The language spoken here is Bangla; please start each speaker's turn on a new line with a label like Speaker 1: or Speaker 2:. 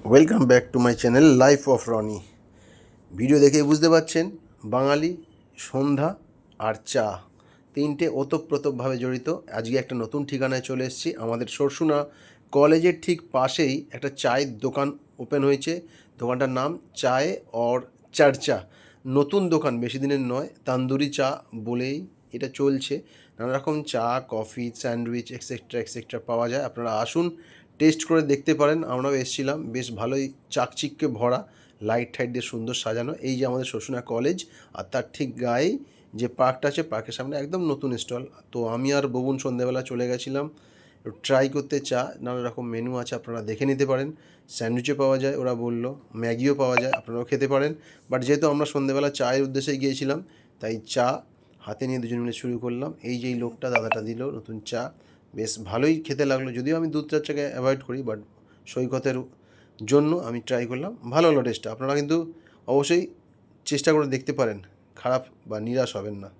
Speaker 1: Welcome back to my channel life of Rony. Video দেখে বুঝতে পারছেন বাঙালি, সন্ধ্যা আর চা তিনটে ওতপ্রোতভাবে জড়িত। আজকে একটা নতুন ঠিকানায় চলে এসেছি। আমাদের সরসুনা কলেজের ঠিক পাশেই একটা চায়ের দোকান ওপেন হয়েছে। দোকানটার নাম চায়ে অর চর্চা। নতুন দোকান, বেশি দিনের নয়। তান্দুরি চা বলেই এটা চলছে। নানা রকম চা, কফি, স্যান্ডউইচ এক্সেট্রা এক্সেট্রা পাওয়া যায়। আপনারা আসুন, টেস্ট করে দেখতে পারেন। আমরাও এসেছিলাম, বেশ ভালোই চাকচিক্যে ভরা, লাইট টাইট দিয়ে সুন্দর সাজানো। এই যে আমাদের সরসুনা কলেজ, আর তার ঠিক গায়েই যে পার্কটা আছে, পার্কের সামনে একদম নতুন স্টল। তো আমি আর ববুন সন্ধ্যেবেলা চলে গেছিলাম ট্রাই করতে চা। নানা রকম মেনু আছে, আপনারা দেখে নিতে পারেন। স্যান্ডউইচও পাওয়া যায়, ওরা বললো ম্যাগিও পাওয়া যায়, আপনারাও খেতে পারেন। বাট যেহেতু আমরা সন্ধ্যেবেলা চায়ের উদ্দেশ্যে গিয়েছিলাম, তাই চা হাতে নিয়ে দুজন মিলে শুরু করলাম। এই যে এই লোকটা, দাদাটা দিল নতুন চা, বেশ ভালোই খেতে লাগলো। যদিও আমি দুধ চাটাকে অ্যাভয়েড করি, বাট সৈকতের জন্য আমি ট্রাই করলাম। ভালো হলো টেস্টটা। আপনারা কিন্তু অবশ্যই চেষ্টা করে দেখতে পারেন, খারাপ বা নিরাশ হবেন না।